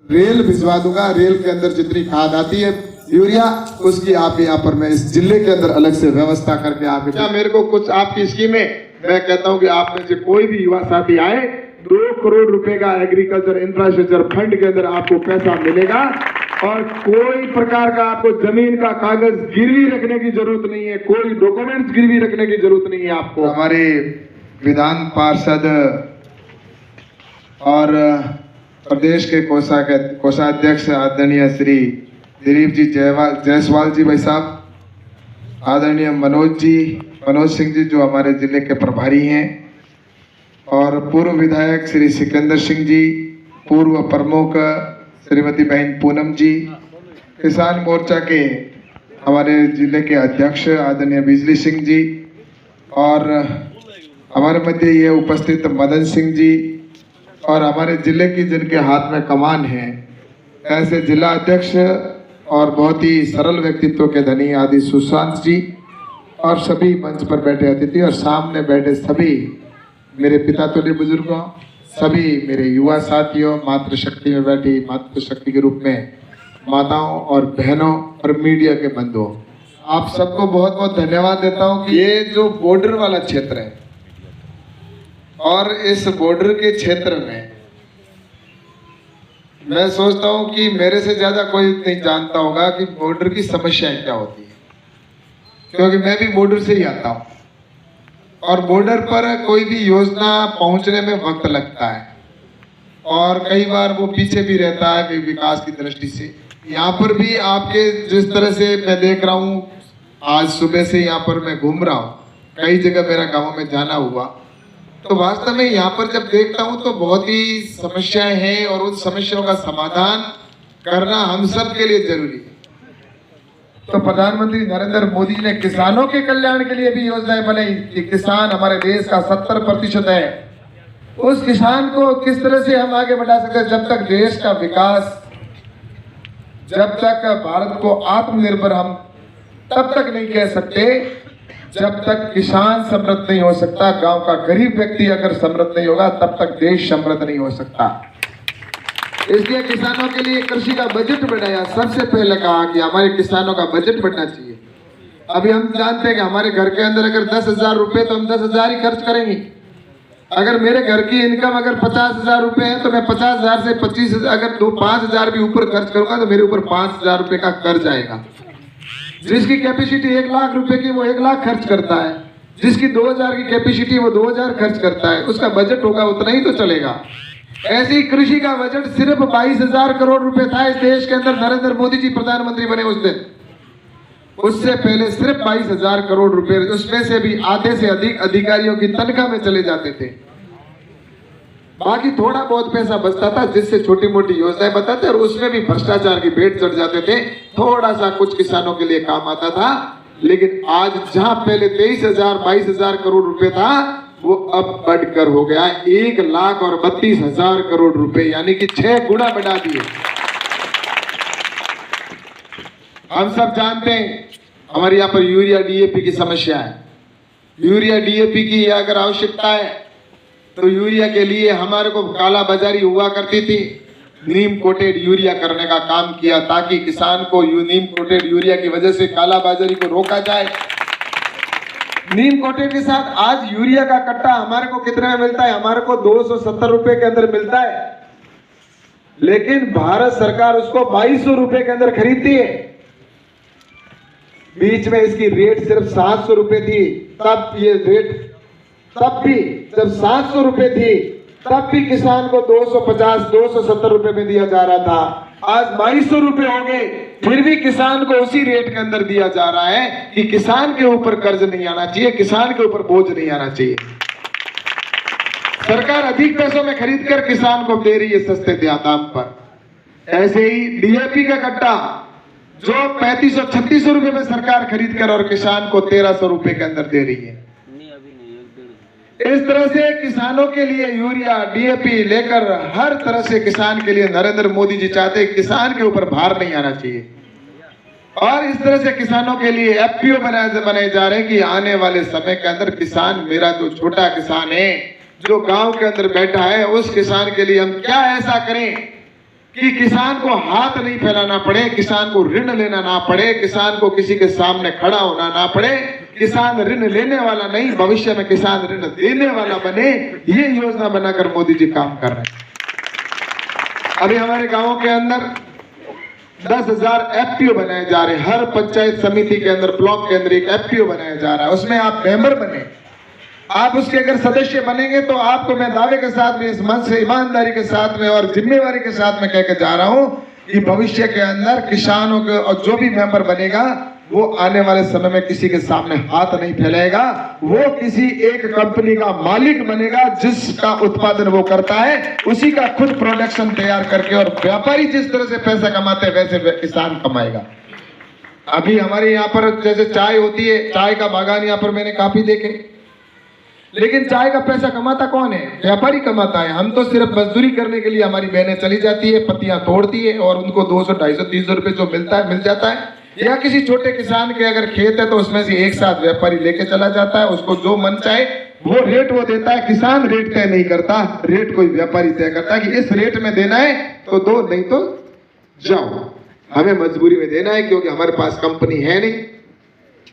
Rail भिजवा दूंगा। Rail के अंदर जितनी खाद आती है यूरिया, उसकी आप यहाँ पर मैं इस जिले के अंदर अलग से व्यवस्था करके आप क्या मेरे को कुछ आपकी स्कीमें, मैं कहता हूँ कि आप में से कोई भी युवा साथी आए, 2 करोड़ रुपए का एग्रीकल्चर इंफ्रास्ट्रक्चर फंड के अंदर आपको पैसा मिलेगा और कोई प्रकार का आपको जमीन का कागज गिरवी रखने की जरूरत नहीं है, कोई डॉक्यूमेंट्स गिरवी रखने की जरूरत नहीं है आपको। हमारे विधान पार्षद और प्रदेश के कोषाध्यक्ष आदरणीय श्री दिलीप जी जायसवाल जी भाई साहब, आदरणीय मनोज सिंह जी जो हमारे जिले के प्रभारी हैं, और पूर्व विधायक श्री सिकंदर सिंह जी, पूर्व प्रमुख श्रीमती बहन पूनम जी, किसान मोर्चा के हमारे जिले के अध्यक्ष आदरणीय बिजली सिंह जी, और हमारे मध्य ये उपस्थित मदन सिंह जी, और हमारे जिले की जिनके हाथ में कमान है ऐसे जिला अध्यक्ष और बहुत ही सरल व्यक्तित्व के धनी आदि सुशांत जी, और सभी मंच पर बैठे अतिथि और सामने बैठे सभी मेरे पिता तुल्य बुजुर्गों, सभी मेरे युवा साथियों, मातृशक्ति में बैठी मातृशक्ति के रूप में माताओं और बहनों और मीडिया के बंधुओं, आप सबको बहुत बहुत धन्यवाद देता हूं कि ये जो बॉर्डर वाला क्षेत्र है और इस बॉर्डर के क्षेत्र में मैं सोचता हूं कि मेरे से ज्यादा कोई नहीं जानता होगा कि बॉर्डर की समस्याएं क्या होती है, क्योंकि मैं भी बॉर्डर से ही आता हूं और बॉर्डर पर कोई भी योजना पहुंचने में वक्त लगता है और कई बार वो पीछे भी रहता है विकास की दृष्टि से। यहाँ पर भी आपके जिस तरह से मैं देख रहा हूँ, आज सुबह से यहाँ पर मैं घूम रहा हूँ, कई जगह मेरा गाँव में जाना हुआ, तो वास्तव में यहाँ पर जब देखता हूँ तो बहुत ही समस्याएं हैं और उन समस्याओं का समाधान करना हम सब के लिए जरूरी है। तो प्रधानमंत्री नरेंद्र मोदी ने किसानों के कल्याण के लिए भी योजनाएं बनाई कि किसान हमारे देश का 70% है, उस किसान को किस तरह से हम आगे बढ़ा सकते हैं। जब तक देश का विकास, जब तक भारत को आत्मनिर्भर हम तब तक नहीं कह सकते जब तक किसान समृद्ध नहीं हो सकता। गांव का गरीब व्यक्ति अगर समृद्ध नहीं होगा तब तक देश समृद्ध नहीं हो सकता। इसलिए किसानों के लिए कृषि का बजट बढ़ाया। सबसे पहले कहा कि हमारे किसानों का बजट बढ़ना चाहिए। अभी हम जानते हैं कि हमारे घर के अंदर अगर 10,000 रुपए तो हम 10,000 ही खर्च करेंगे। अगर मेरे घर की इनकम अगर 50,000 रुपए है तो मैं 50,000 से 25,000 अगर 5,000 भी ऊपर खर्च करूंगा तो मेरे ऊपर 5,000 रुपए का कर्ज आएगा। जिसकी कैपेसिटी 1 लाख रुपए की वो 1 लाख खर्च करता है, जिसकी 2,000 की कैपेसिटी वो 2,000 खर्च करता है, उसका बजट होगा उतना ही तो चलेगा। ऐसे ही कृषि का बजट सिर्फ 22,000 करोड़ रुपए था इस देश के अंदर, नरेंद्र मोदी जी प्रधानमंत्री बने उस दिन। उससे पहले सिर्फ 22,000 करोड़ रुपए, उसमें से भी आधे से अधिक अधिकारियों की तनख्वाह में चले जाते थे। बाकी थोड़ा बहुत पैसा बचता था जिससे छोटी मोटी योजनाएं बताते और उसमें भी भ्रष्टाचार की भेंट चढ़ जाते थे। थोड़ा सा कुछ किसानों के लिए काम आता था, लेकिन आज जहां पहले 23,000 22,000 करोड़ रुपए था वो अब बढ़कर हो गया 1,32,000 करोड़ रुपए, यानी कि 6 गुना बढ़ा दिए। हम सब जानते हैं हमारे यहाँ पर यूरिया डीएपी की समस्या है। यूरिया डीएपी की अगर आवश्यकता है तो यूरिया के लिए हमारे को काला बाजारी हुआ करती थी। नीम कोटेड यूरिया करने का काम किया ताकि किसान को नीम कोटेड यूरिया की वजह से काला बाजारी को रोका जाए। नीम कोटेड के साथ आज यूरिया का कट्टा हमारे को कितने में मिलता है? हमारे को 270 रुपए के अंदर मिलता है, लेकिन भारत सरकार उसको 2,200 रुपए के अंदर खरीदती है। बीच में इसकी रेट सिर्फ 700 रुपए थी, तब ये रेट तब भी जब 700 रुपए थी तब भी किसान को 250-270 रुपए में दिया जा रहा था। आज 2,200 रुपए हो गए, फिर भी किसान को उसी रेट के अंदर दिया जा रहा है कि किसान के ऊपर कर्ज नहीं आना चाहिए, किसान के ऊपर बोझ नहीं आना चाहिए। सरकार अधिक पैसों में खरीद कर किसान को दे रही है सस्ते दाम पर। ऐसे ही डीएपी का कट्टा जो 3500-3600 रुपए में सरकार खरीद कर और किसान को 1,300 रुपए के अंदर दे रही है। इस तरह से किसानों के लिए यूरिया डीएपी लेकर हर तरह से किसान के लिए नरेंद्र मोदी जी चाहते हैं किसान के ऊपर भार नहीं आना चाहिए। और इस तरह से किसानों के लिए एफपीओ बनाए जा रहे हैं कि आने वाले समय के अंदर किसान, मेरा जो छोटा किसान है जो गांव के अंदर बैठा है, उस किसान के लिए हम क्या ऐसा करें कि किसान को हाथ नहीं फैलाना पड़े, किसान को ऋण लेना ना पड़े, किसान को किसी के सामने खड़ा होना ना पड़े, किसान ऋण लेने वाला नहीं, भविष्य में किसान ऋण देने वाला बने, ये योजना बनाकर मोदी जी काम कर रहे हैं। अभी हमारे गांवों के अंदर 10,000 एफपीओ बनाए जा रहे हैं। हर पंचायत समिति के अंदर, ब्लॉक के अंदर एक एफपीओ बनाया जा रहा है। उसमें आप मेंबर बने, आप उसके अगर सदस्य बनेंगे तो आपको मैं दावे के साथ में, इस मन से, ईमानदारी के साथ में और जिम्मेवारी के साथ में कहकर जा रहा हूं कि भविष्य के अंदर किसानों के, और जो भी मेंबर बनेगा वो आने वाले समय में किसी के सामने हाथ नहीं फैलाएगा, वो किसी एक कंपनी का मालिक बनेगा, जिसका उत्पादन वो करता है उसी का खुद प्रोडक्शन तैयार करके, और व्यापारी जिस तरह से पैसा कमाते हैं वैसे किसान कमाएगा। अभी हमारे यहाँ पर जैसे चाय होती है, चाय का बागान यहाँ पर मैंने काफी देखे, लेकिन चाय का पैसा कमाता कौन है? व्यापारी कमाता है। हम तो सिर्फ मजदूरी करने के लिए हमारी बहनें चली जाती है, पत्तियां तोड़ती है और उनको 200, 250, 300 रुपए जो मिलता है मिल जाता है। या किसी छोटे किसान के अगर खेत है तो उसमें से एक साथ व्यापारी लेके चला जाता है, उसको जो मन चाहे वो रेट वो देता है। किसान रेट तय नहीं करता, रेट कोई व्यापारी तय करता है कि इस रेट में देना है तो दो, नहीं तो जाओ। हमें मजबूरी में देना है क्योंकि हमारे पास कंपनी है नहीं,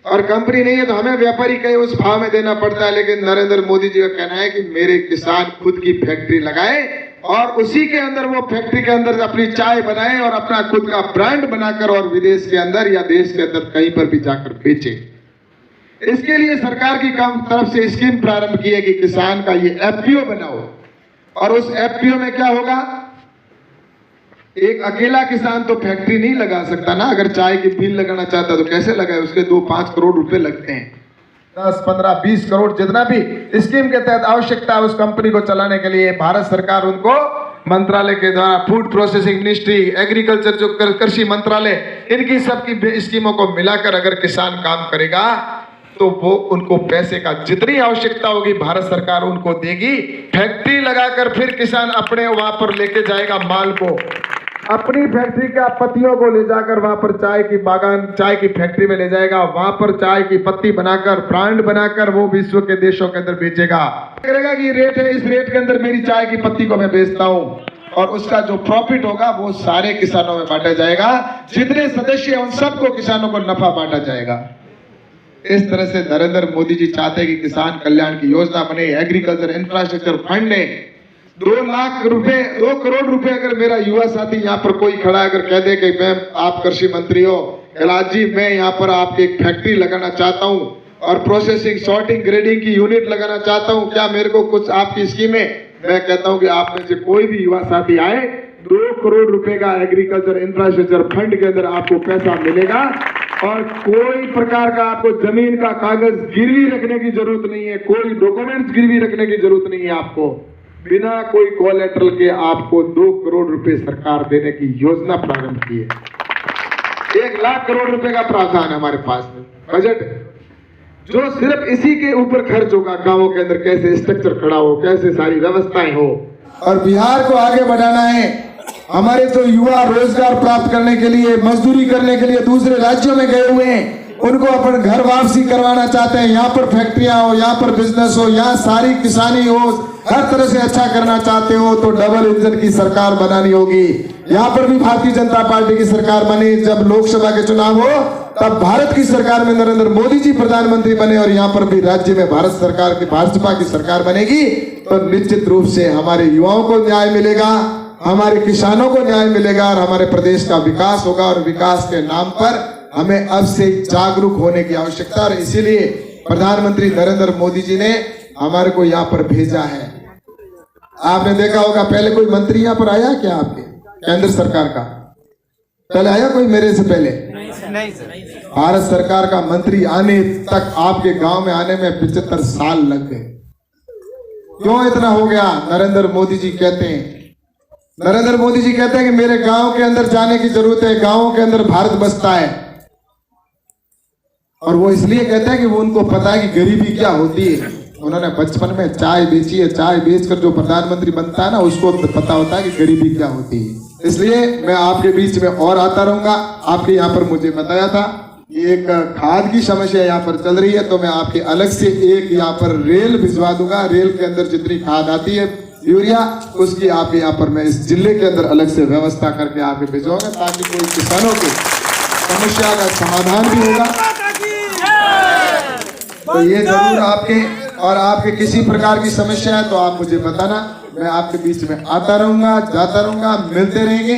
और कंपनी नहीं है तो हमें व्यापारी कहे उस भाव में देना पड़ता है। लेकिन नरेंद्र मोदी जी का कहना है कि मेरे किसान खुद की फैक्ट्री लगाए और उसी के अंदर, वो फैक्ट्री के अंदर अपनी चाय बनाए और अपना खुद का ब्रांड बनाकर और विदेश के अंदर या देश के अंदर कहीं पर भी जाकर बेचे। इसके लिए सरकार की तरफ से स्कीम प्रारंभ की है कि किसान का ये एफपीओ बनाओ, और उस एफपीओ में क्या होगा, एक अकेला किसान तो फैक्ट्री नहीं लगा सकता ना। अगर चाय की मिल लगाना चाहता तो कैसे लगाए? उसके 2-5 करोड़ रुपए लगते हैं, 10, 15, 20 करोड़ जितना भी स्कीम के तहत आवश्यकता है उस कंपनी को चलाने के लिए। भारत सरकार उनको मंत्रालय के द्वारा, फूड प्रोसेसिंग मिनिस्ट्री, एग्रीकल्चर जो कृषि मंत्रालय, इनकी सबकी स्कीमों को मिलाकर अगर किसान काम करेगा तो वो उनको पैसे का जितनी आवश्यकता होगी भारत सरकार उनको देगी। फैक्ट्री लगाकर फिर किसान अपने वहां पर लेके जाएगा माल को, अपनी फैक्ट्री का पत्तियों को ले जाकर वहां पर चाय की बागान, चाय की फैक्ट्री में ले जाएगा, वहां पर चाय की पत्ती बनाकर, ब्रांड बनाकर वो विश्व के देशों के अंदर बेचेगा। करेगा कि रेट है, इस रेट के अंदर मेरी चाय की पत्ती को मैं बेचता हूं, और उसका जो प्रॉफिट होगा वो सारे किसानों में बांटा जाएगा। जितने सदस्य हैं उन सबको किसानों को नफा बांटा जाएगा। इस तरह से नरेंद्र मोदी जी चाहते हैं कि किसान कल्याण की योजना बने। एग्रीकल्चर इंफ्रास्ट्रक्चर फंड है, 2 लाख रुपए, 2 करोड़ रुपए अगर मेरा युवा साथी यहाँ पर कोई खड़ा अगर कह दे कि मैं, आप कृषि मंत्री हो कैलाश जी, मैं यहाँ पर आपकी एक फैक्ट्री लगाना चाहता हूँ और प्रोसेसिंग, सॉर्टिंग, ग्रेडिंग की यूनिट लगाना चाहता हूँ, क्या मेरे को कुछ आपकी स्कीम है? मैं कहता हूँ कि आप में से कोई भी युवा साथी आए, 2 करोड़ रुपए का एग्रीकल्चर इंफ्रास्ट्रक्चर फंड के अंदर आपको पैसा मिलेगा, और कोई प्रकार का आपको जमीन का कागज गिरवी रखने की जरूरत नहीं है, कोई डॉक्यूमेंट्स गिरवी रखने की जरूरत नहीं है। आपको बिना कोई कोलेटरल के आपको 2 करोड़ रुपए सरकार देने की योजना प्रारंभ की है। 1 लाख करोड़ रुपए का प्रावधान है हमारे पास में बजट, जो सिर्फ इसी के ऊपर खर्च होगा। गांवों के अंदर कैसे स्ट्रक्चर खड़ा हो, कैसे सारी व्यवस्थाएं हो, और बिहार को आगे बढ़ाना है। हमारे तो युवा रोजगार प्राप्त करने के लिए, मजदूरी करने के लिए दूसरे राज्यों में गए हुए हैं, उनको अपन घर वापसी करवाना चाहते हैं। यहाँ पर फैक्ट्रियां हो, यहाँ पर बिजनेस हो, यहाँ सारी किसानी हो, हर तरह से अच्छा करना चाहते हो तो डबल इंजन की सरकार बनानी होगी। यहाँ पर भी भारतीय जनता पार्टी की सरकार बने। जब लोकसभा के चुनाव हो तब भारत की सरकार में नरेंद्र मोदी जी प्रधानमंत्री बने, और यहाँ पर भी राज्य में भारत सरकार की, भाजपा की सरकार बनेगी, तो निश्चित रूप से हमारे युवाओं को न्याय मिलेगा, हमारे किसानों को न्याय मिलेगा, और हमारे प्रदेश का विकास होगा। और विकास के नाम पर हमें अब से जागरूक होने की आवश्यकता, और इसीलिए प्रधानमंत्री नरेंद्र मोदी जी ने हमारे को यहाँ पर भेजा है। आपने देखा होगा, पहले कोई मंत्री यहाँ पर आया क्या आपके केंद्र सरकार का? पहले आया कोई मेरे से पहले? नहीं सर। भारत सरकार का मंत्री आने तक आपके गांव में आने में 75 साल लग गए। क्यों इतना हो गया? नरेंद्र मोदी जी कहते हैं, नरेंद्र मोदी जी कहते हैं कि मेरे गांव के अंदर जाने की जरूरत है, गांवों के अंदर भारत बसता है। और वो इसलिए कहते हैं कि वो उनको पता है कि गरीबी क्या होती है। उन्होंने बचपन में चाय बेची है, चाय बेचकर जो प्रधानमंत्री बनता है ना, उसको पता होता है कि गरीबी क्या होती है। इसलिए मैं आपके बीच में और आता रहूंगा। आपके यहाँ पर मुझे बताया था कि एक खाद की समस्या यहाँ पर चल रही है, तो मैं आपके अलग से एक यहाँ पर रेल भिजवा दूंगा। रेल के अंदर जितनी खाद आती है यूरिया, उसकी आप यहाँ पर मैं इस जिले के अंदर अलग से व्यवस्था करके आपके भेजूंगा, ताकि कोई किसानों की समस्या का समाधान भी होगा। तो ये जरूर आपके किसी प्रकार की समस्या है तो आप मुझे बताना, मैं आपके बीच में आता रहूंगा, जाता रहूंगा, मिलते रहेंगे।